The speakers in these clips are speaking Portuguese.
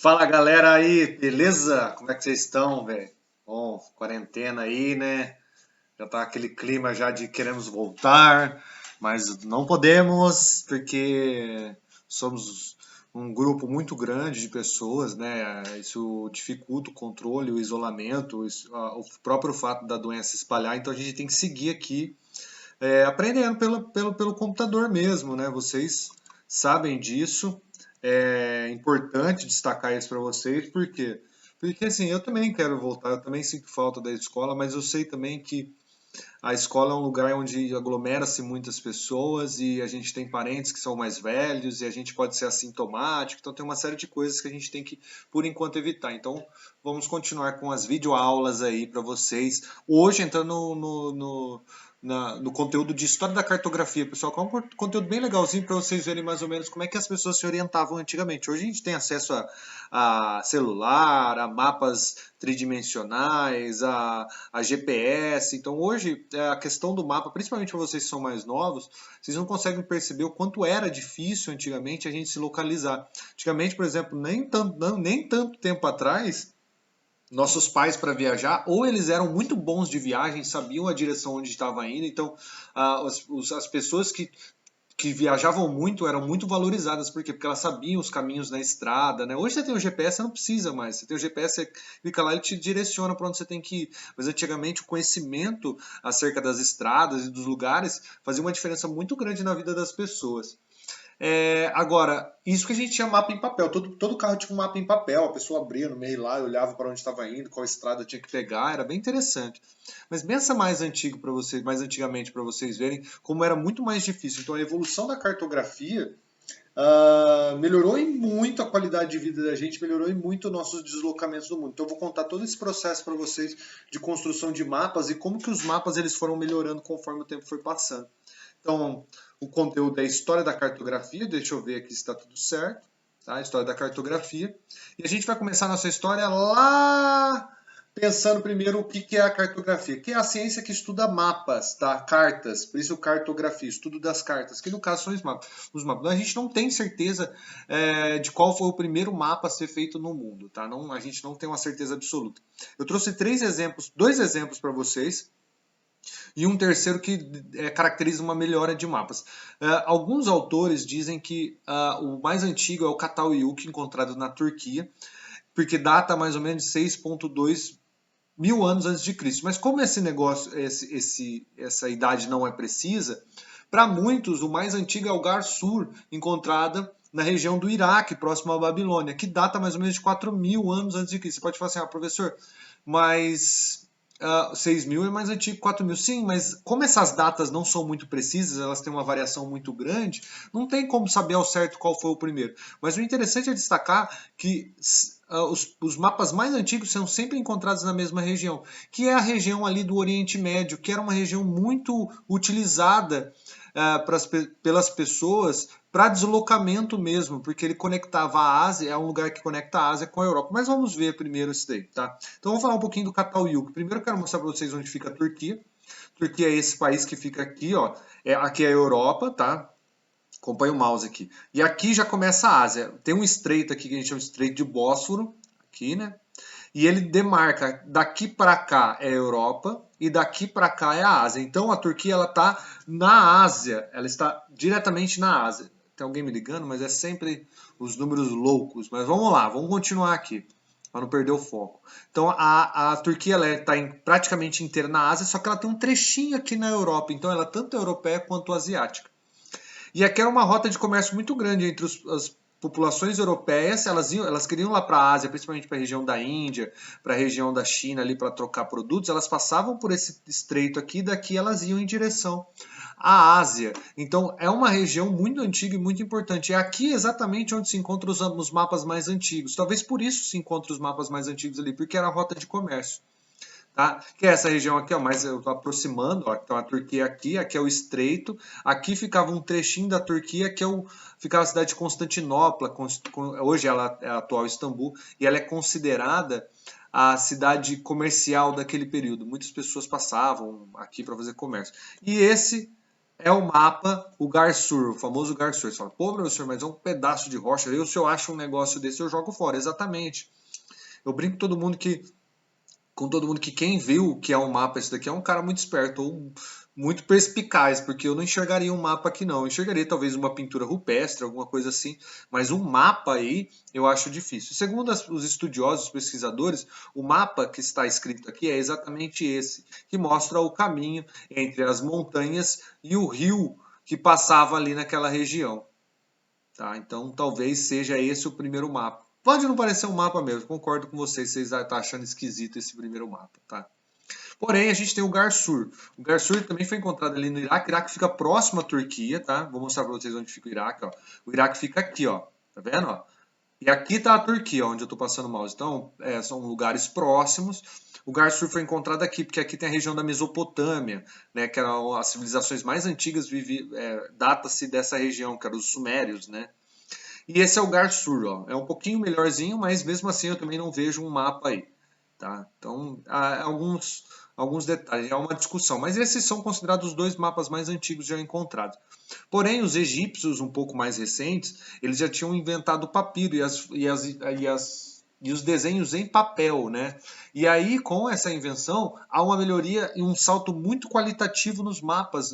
Fala galera aí, beleza? Como é que vocês estão, velho? Bom, quarentena aí, né? Já tá aquele clima já de queremos voltar, mas não podemos porque somos um grupo muito grande de pessoas, né? Isso dificulta o controle, o isolamento, o próprio fato da doença se espalhar, então a gente tem que seguir aqui aprendendo pelo computador mesmo, né? Vocês sabem disso. É importante destacar isso para vocês, por quê? Porque assim, eu também quero voltar, eu também sinto falta da escola, mas eu sei também que a escola é um lugar onde aglomera-se muitas pessoas e a gente tem parentes que são mais velhos e a gente pode ser assintomático, então tem uma série de coisas que a gente tem que, por enquanto, evitar. Então, vamos continuar com as videoaulas aí para vocês. Hoje, entrando no conteúdo de história da cartografia, pessoal, que é um conteúdo bem legalzinho para vocês verem mais ou menos como é que as pessoas se orientavam antigamente. Hoje a gente tem acesso a celular, a mapas tridimensionais, a GPS. Então hoje a questão do mapa, principalmente para vocês que são mais novos, vocês não conseguem perceber o quanto era difícil antigamente a gente se localizar. Antigamente, por exemplo, nem tanto tempo atrás, nossos pais para viajar, ou eles eram muito bons de viagem, sabiam a direção onde estava indo, então as pessoas que viajavam muito eram muito valorizadas. Por quê? Porque elas sabiam os caminhos na estrada, né? Hoje você tem o GPS, você não precisa mais. Você tem o GPS, você fica lá, ele te direciona para onde você tem que ir. Mas antigamente o conhecimento acerca das estradas e dos lugares fazia uma diferença muito grande na vida das pessoas. Agora, isso que a gente tinha mapa em papel. Todo carro tinha um mapa em papel. A pessoa abria no meio lá, olhava para onde estava indo, qual estrada tinha que pegar. Era bem interessante. Mas pensa mais antigo para vocês, mais antigamente para vocês verem como era muito mais difícil. Então a evolução da cartografia melhorou em muito a qualidade de vida da gente, melhorou em muito nossos deslocamentos no mundo. Então eu vou contar todo esse processo para vocês de construção de mapas e como que os mapas eles foram melhorando conforme o tempo foi passando. Então, o conteúdo é a história da cartografia, deixa eu ver aqui se está tudo certo, tá? A história da cartografia. E a gente vai começar a nossa história lá pensando primeiro o que é a cartografia, que é a ciência que estuda mapas, tá? Cartas, por isso cartografia, estudo das cartas, que no caso são os mapas. A gente não tem certeza de qual foi o primeiro mapa a ser feito no mundo, tá? Não, a gente não tem uma certeza absoluta. Eu trouxe dois exemplos para vocês, e um terceiro que caracteriza uma melhora de mapas. Alguns autores dizem que o mais antigo é o Cataluyuk, encontrado na Turquia, porque data mais ou menos de 6,2 mil anos antes de Cristo. Mas como esse negócio, essa idade não é precisa, para muitos o mais antigo é o Gar-Sur, encontrada na região do Iraque, próximo à Babilônia, que data mais ou menos de 4.000 anos antes de Cristo. Você pode falar assim, professor, mas 6.000 é mais antigo que 4.000. Sim, mas como essas datas não são muito precisas, elas têm uma variação muito grande, não tem como saber ao certo qual foi o primeiro. Mas o interessante é destacar que os mapas mais antigos são sempre encontrados na mesma região, que é a região ali do Oriente Médio, que era uma região muito utilizada pelas pessoas para deslocamento mesmo, porque ele conectava a Ásia, é um lugar que conecta a Ásia com a Europa. Mas vamos ver primeiro isso daí, tá? Então vamos falar um pouquinho do Cataluyuk. Primeiro eu quero mostrar para vocês onde fica a Turquia. Turquia é esse país que fica aqui, ó. Aqui é a Europa, tá? Acompanha o mouse aqui. E aqui já começa a Ásia. Tem um estreito aqui que a gente chama de Estreito de Bósforo, aqui, né? E ele demarca daqui para cá é a Europa e daqui para cá é a Ásia. Então a Turquia ela está na Ásia, ela está diretamente na Ásia. Tem alguém me ligando, mas é sempre os números loucos. Mas vamos lá, vamos continuar aqui para não perder o foco. Então a Turquia está praticamente inteira na Ásia, só que ela tem um trechinho aqui na Europa. Então ela é tanto europeia quanto asiática. E aqui era uma rota de comércio muito grande entre as populações europeias, elas queriam ir lá para a Ásia, principalmente para a região da Índia, para a região da China ali para trocar produtos, elas passavam por esse estreito aqui, daqui elas iam em direção à Ásia. Então é uma região muito antiga e muito importante. É aqui exatamente onde se encontram os mapas mais antigos. Talvez por isso se encontrem os mapas mais antigos ali, porque era a rota de comércio. Tá? Que é essa região aqui, ó, mas eu estou aproximando, ó, então a Turquia aqui é o Estreito, aqui ficava um trechinho da Turquia ficava a cidade de Constantinopla, hoje ela é a atual Istambul, e ela é considerada a cidade comercial daquele período. Muitas pessoas passavam aqui para fazer comércio. E esse é o mapa, o Garsur, o famoso Garsur. Você fala, pô, professor, mas é um pedaço de rocha. Se eu acho um negócio desse, eu jogo fora. Exatamente. Eu brinco com todo mundo que quem viu que é um mapa, esse daqui é um cara muito esperto ou muito perspicaz, porque eu não enxergaria um mapa aqui não. Eu enxergaria talvez uma pintura rupestre, alguma coisa assim, mas um mapa aí eu acho difícil. Segundo os estudiosos, os pesquisadores, o mapa que está escrito aqui é exatamente esse, que mostra o caminho entre as montanhas e o rio que passava ali naquela região. Tá? Então talvez seja esse o primeiro mapa. Pode não parecer um mapa mesmo, concordo com vocês, vocês estão achando esquisito esse primeiro mapa, tá? Porém, a gente tem o Garsur. O Garsur também foi encontrado ali no Iraque. O Iraque fica próximo à Turquia, tá? Vou mostrar para vocês onde fica o Iraque, ó. O Iraque fica aqui, ó. Tá vendo, ó? E aqui está a Turquia, onde eu estou passando o mouse. Então, são lugares próximos. O Garsur foi encontrado aqui, porque aqui tem a região da Mesopotâmia, né, que eram as civilizações mais antigas, data-se dessa região, que eram os Sumérios, né? E esse é o Garsur, ó. É um pouquinho melhorzinho, mas mesmo assim eu também não vejo um mapa aí, tá? Então, há alguns detalhes, é uma discussão. Mas esses são considerados os dois mapas mais antigos já encontrados. Porém, os egípcios, um pouco mais recentes, eles já tinham inventado o papiro e os desenhos em papel, né? E aí, com essa invenção, há uma melhoria e um salto muito qualitativo nos mapas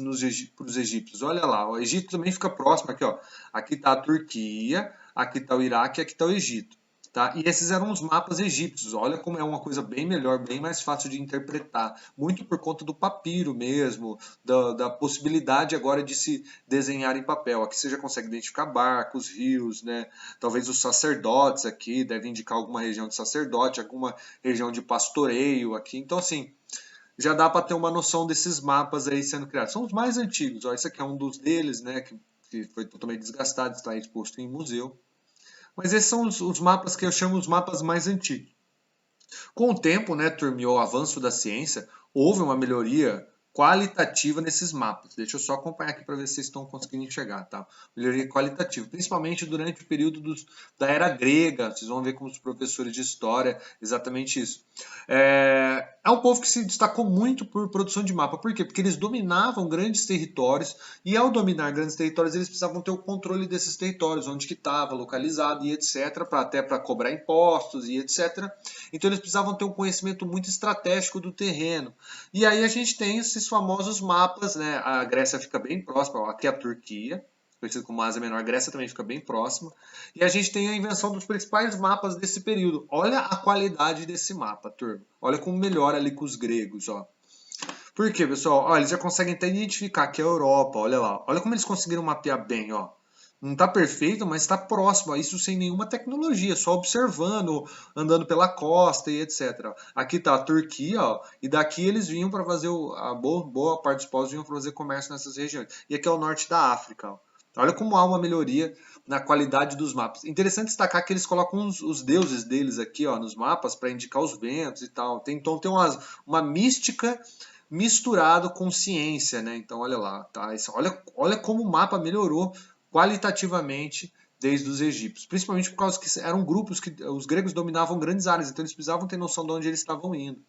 para os egípcios. Olha lá, o Egito também fica próximo aqui, ó. Aqui está a Turquia, aqui está o Iraque, aqui está o Egito. Tá? E esses eram os mapas egípcios. Olha como é uma coisa bem melhor, bem mais fácil de interpretar. Muito por conta do papiro mesmo, da possibilidade agora de se desenhar em papel. Aqui você já consegue identificar barcos, rios, né? Talvez os sacerdotes aqui, deve indicar alguma região de sacerdote, alguma região de pastoreio aqui. Então, assim, já dá para ter uma noção desses mapas aí sendo criados. São os mais antigos. Ó, esse aqui é um dos deles, né? Que foi totalmente desgastado, está exposto em museu. Mas esses são os mapas que eu chamo os mapas mais antigos. Com o tempo, né, turma, e o avanço da ciência, houve uma melhoria qualitativa nesses mapas. Deixa eu só acompanhar aqui para ver se vocês estão conseguindo enxergar, tá? Melhoria qualitativa, principalmente durante o período da era grega. Vocês vão ver com os professores de história exatamente isso. É um povo que se destacou muito por produção de mapa. Por quê? Porque eles dominavam grandes territórios e ao dominar grandes territórios eles precisavam ter o controle desses territórios, onde que estava localizado e etc, até para cobrar impostos e etc. Então eles precisavam ter um conhecimento muito estratégico do terreno. E aí a gente tem esses famosos mapas, né? A Grécia fica bem próxima, ó, aqui é a Turquia, conhecido como Ásia Menor, a Grécia também fica bem próxima. E a gente tem a invenção dos principais mapas desse período. Olha a qualidade desse mapa, turma. Olha como melhora ali com os gregos, ó. Por quê, pessoal? Ó, eles já conseguem até identificar que é a Europa, olha lá. Olha como eles conseguiram mapear bem, ó. Não está perfeito, mas está próximo. Isso sem nenhuma tecnologia, só observando, andando pela costa e etc. Aqui está a Turquia, ó, e daqui eles vinham para fazer a boa parte dos povos vinham para fazer comércio nessas regiões. E aqui é o norte da África, ó. Olha como há uma melhoria na qualidade dos mapas. Interessante destacar que eles colocam os deuses deles aqui, ó, nos mapas para indicar os ventos e tal. Então tem uma mística misturado com ciência, né? Então olha lá, tá? Olha como o mapa melhorou qualitativamente desde os egípcios, principalmente por causa que eram grupos que os gregos dominavam grandes áreas, então eles precisavam ter noção de onde eles estavam indo.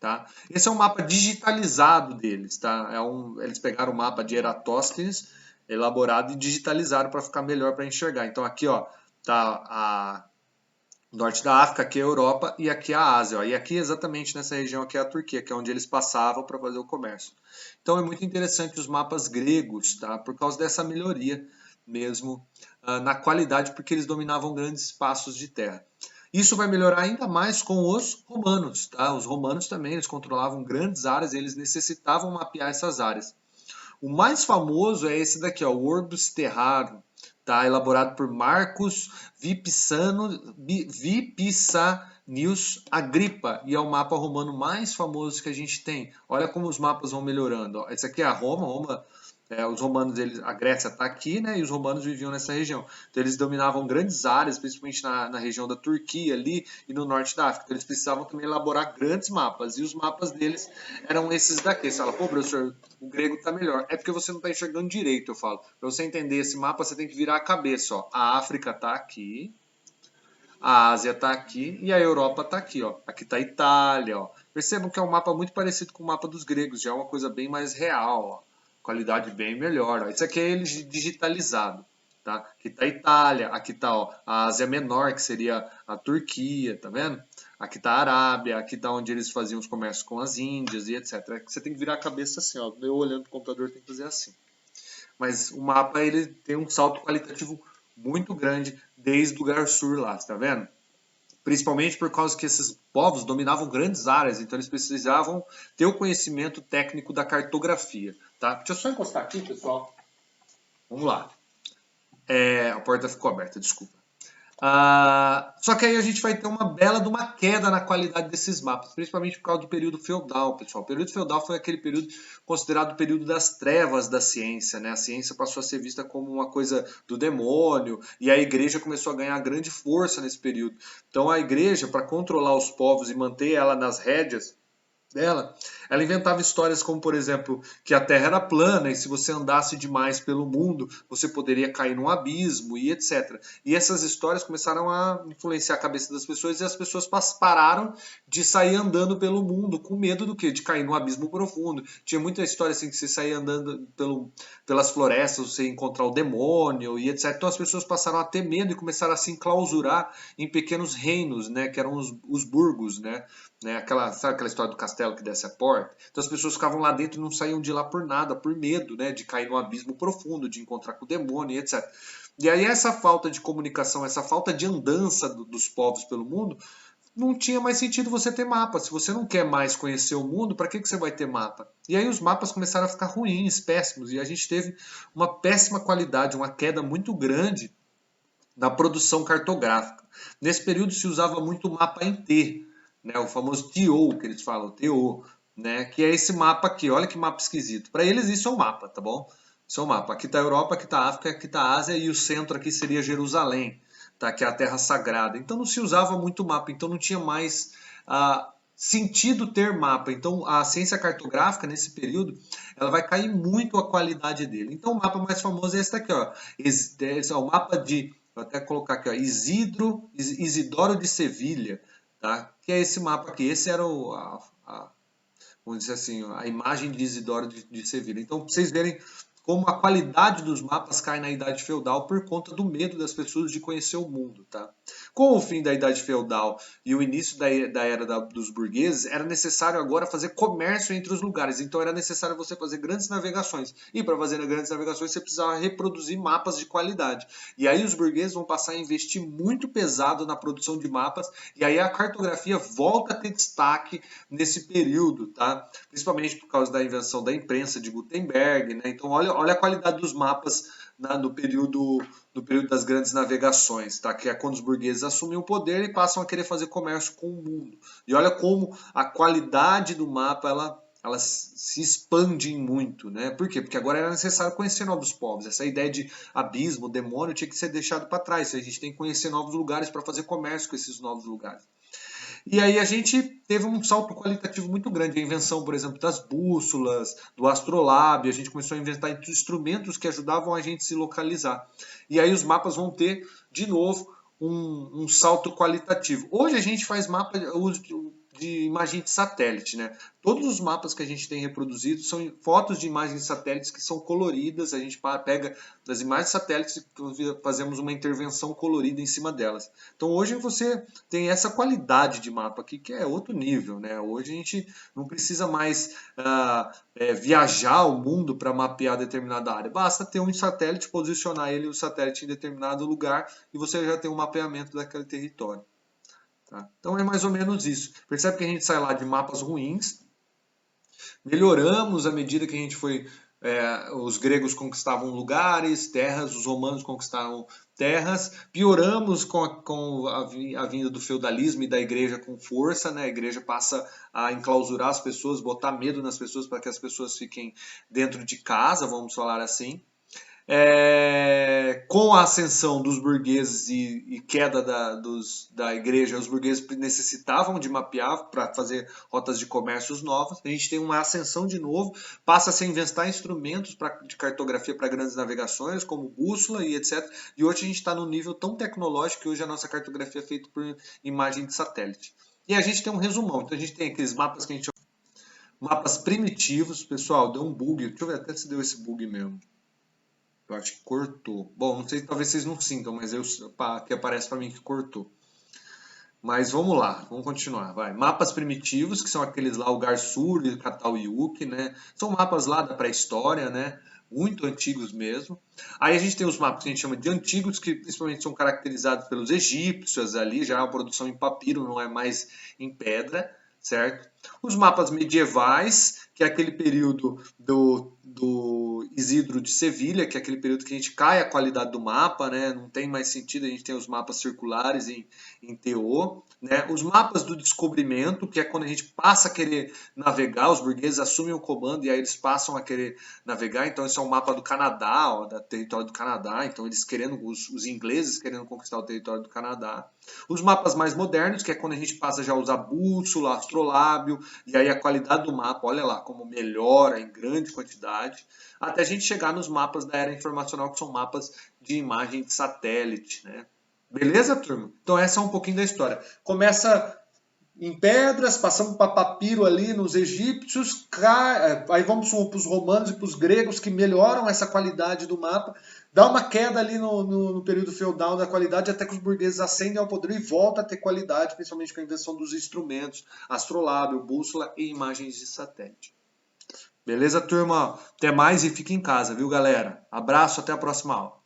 Tá? Esse é um mapa digitalizado deles. Tá? Eles pegaram o mapa de Eratóstenes, elaborado e digitalizaram para ficar melhor para enxergar. Então aqui ó, tá a norte da África, aqui é a Europa e aqui é a Ásia. Ó. E aqui exatamente nessa região aqui é a Turquia, que é onde eles passavam para fazer o comércio. Então é muito interessante os mapas gregos, tá? Por causa dessa melhoria mesmo na qualidade, porque eles dominavam grandes espaços de terra. Isso vai melhorar ainda mais com os romanos, tá? Os romanos também, eles controlavam grandes áreas e eles necessitavam mapear essas áreas. O mais famoso é esse daqui, ó, o Orbis Terrarum, tá? Elaborado por Marcus Vipsanius Agrippa, e é o mapa romano mais famoso que a gente tem. Olha como os mapas vão melhorando. Ó. Esse aqui é a Roma, os romanos, a Grécia está aqui, né? E os romanos viviam nessa região. Então eles dominavam grandes áreas, principalmente na região da Turquia ali e no norte da África. Então, eles precisavam também elaborar grandes mapas. E os mapas deles eram esses daqui. Você fala, pô, professor, o grego está melhor. É porque você não está enxergando direito, eu falo. Para você entender esse mapa, você tem que virar a cabeça. Ó. A África está aqui, a Ásia está aqui e a Europa está aqui. Ó. Aqui está a Itália. Ó. Percebam que é um mapa muito parecido com o mapa dos gregos. Já é uma coisa bem mais real. Ó. qualidade bem melhor. Ó. Isso aqui é ele digitalizado. Tá? Aqui está a Itália, aqui está a Ásia Menor, que seria a Turquia, tá vendo? Aqui está a Arábia, aqui está onde eles faziam os comércios com as Índias e etc. Você tem que virar a cabeça assim, ó. Eu olhando para o computador tem que fazer assim. Mas o mapa ele tem um salto qualitativo muito grande desde o Garsur lá, tá vendo? Principalmente por causa que esses povos dominavam grandes áreas, então eles precisavam ter o conhecimento técnico da cartografia, tá? Deixa eu só encostar aqui, pessoal. Vamos lá. A porta ficou aberta, desculpa. Só que aí a gente vai ter uma bela de uma queda na qualidade desses mapas, principalmente por causa do período feudal, pessoal. O período feudal foi aquele período considerado o período das trevas da ciência, né? A ciência passou a ser vista como uma coisa do demônio e a igreja começou a ganhar grande força nesse período. Então a igreja, para controlar os povos e manter ela nas rédeas dela, ela inventava histórias como, por exemplo, que a Terra era plana e se você andasse demais pelo mundo, você poderia cair num abismo e etc. E essas histórias começaram a influenciar a cabeça das pessoas e as pessoas pararam de sair andando pelo mundo com medo do quê? De cair num abismo profundo. Tinha muita história assim que você saía andando pelas florestas, você ia encontrar o demônio e etc. Então as pessoas passaram a ter medo e começaram a se enclausurar em pequenos reinos, né, que eram os burgos, né? Sabe aquela história do castelo que desce a porta? Então as pessoas ficavam lá dentro e não saíam de lá por nada, por medo, né, de cair num abismo profundo, de encontrar com o demônio, etc. E aí essa falta de comunicação, essa falta de andança dos povos pelo mundo, não tinha mais sentido você ter mapa. Se você não quer mais conhecer o mundo, para que você vai ter mapa? E aí os mapas começaram a ficar ruins, péssimos, e a gente teve uma péssima qualidade, uma queda muito grande na produção cartográfica. Nesse período se usava muito mapa em T, né, o famoso TO, que eles falam, TO, né, que é esse mapa aqui. Olha que mapa esquisito. Para eles isso é um mapa, tá bom? Isso é um mapa. Aqui está a Europa, aqui está a África, aqui está a Ásia e o centro aqui seria Jerusalém, tá? Que é a Terra Sagrada. Então não se usava muito mapa, então não tinha mais sentido ter mapa. Então a ciência cartográfica nesse período ela vai cair muito a qualidade dele. Então o mapa mais famoso é esse daqui, ó. Esse é o mapa de, vou até colocar aqui, ó, Isidoro de Sevilha, tá? Que é esse mapa aqui. Esse era vamos dizer assim, a imagem de Isidoro de Sevilha. Então, para vocês verem como a qualidade dos mapas cai na Idade Feudal por conta do medo das pessoas de conhecer o mundo, tá? Com o fim da Idade Feudal e o início da era dos burgueses, era necessário agora fazer comércio entre os lugares. Então era necessário você fazer grandes navegações. E para fazer grandes navegações você precisava reproduzir mapas de qualidade. E aí os burgueses vão passar a investir muito pesado na produção de mapas. E aí a cartografia volta a ter destaque nesse período, tá? Principalmente por causa da invenção da imprensa de Gutenberg, né? Então olha a qualidade dos mapas no período das grandes navegações, tá? Que é quando os burgueses assumem o poder e passam a querer fazer comércio com o mundo. E olha como a qualidade do mapa ela se expande muito, né? Por quê? Porque agora era necessário conhecer novos povos. Essa ideia de abismo, demônio, tinha que ser deixado para trás. A gente tem que conhecer novos lugares para fazer comércio com esses novos lugares. E aí a gente teve um salto qualitativo muito grande. A invenção, por exemplo, das bússolas, do astrolábio, a gente começou a inventar instrumentos que ajudavam a gente a se localizar. E aí os mapas vão ter, de novo, um salto qualitativo. Hoje a gente faz mapa de imagem de satélite, né? Todos os mapas que a gente tem reproduzidos são fotos de imagens de satélites que são coloridas. A gente pega das imagens de satélites e fazemos uma intervenção colorida em cima delas. Então hoje você tem essa qualidade de mapa aqui que é outro nível, né? Hoje a gente não precisa mais viajar o mundo para mapear determinada área. Basta ter um satélite, posicionar o satélite em determinado lugar e você já tem um mapeamento daquele território. Tá? Então é mais ou menos isso. Percebe que a gente sai lá de mapas ruins, melhoramos à medida que a gente foi. Os gregos conquistavam lugares, terras, os romanos conquistavam terras, pioramos com a vinda do feudalismo e da igreja com força, né? A igreja passa a enclausurar as pessoas, botar medo nas pessoas para que as pessoas fiquem dentro de casa, vamos falar assim. Com a ascensão dos burgueses e queda da igreja, os burgueses necessitavam de mapear para fazer rotas de comércios novas. A gente tem uma ascensão de novo, passa a se inventar instrumentos de cartografia para grandes navegações, como bússola e etc. E hoje a gente está num nível tão tecnológico que hoje a nossa cartografia é feita por imagem de satélite. E a gente tem um resumão, então a gente tem aqueles mapas que a gente Mapas primitivos, pessoal, deu um bug. Deixa eu ver até se deu esse bug mesmo. Eu acho que cortou. Bom, não sei, talvez vocês não sintam, mas que aparece para mim que cortou. Mas vamos lá, vamos continuar, vai. Mapas primitivos, que são aqueles lá, o Garsur e o Cataluyuk, né? São mapas lá da pré-história, né? Muito antigos mesmo. Aí a gente tem os mapas que a gente chama de antigos, que principalmente são caracterizados pelos egípcios ali, já é uma produção em papiro, não é mais em pedra, certo? Os mapas medievais, que é aquele período do Isidro de Sevilha, que é aquele período que a gente cai a qualidade do mapa, né? Não tem mais sentido, a gente tem os mapas circulares em TO, né? Os mapas do descobrimento, que é quando a gente passa a querer navegar, os burgueses assumem o comando e aí eles passam a querer navegar. Então, esse é um mapa do Canadá, ó, da território do Canadá. Então, eles querendo, os ingleses querendo conquistar o território do Canadá. Os mapas mais modernos, que é quando a gente passa já a usar bússola, astrolábio, e aí a qualidade do mapa, olha lá como melhora em grande quantidade, até a gente chegar nos mapas da era informacional, que são mapas de imagem de satélite, né? Beleza, turma? Então essa é um pouquinho da história. Começa em pedras, passamos para papiro ali nos egípcios, aí vamos para os romanos e para os gregos que melhoram essa qualidade do mapa, dá uma queda ali no período feudal da qualidade até que os burgueses ascendem ao poder e voltam a ter qualidade, principalmente com a invenção dos instrumentos, astrolábio, bússola e imagens de satélite. Beleza, turma? Até mais e fique em casa, viu, galera? Abraço, até a próxima aula.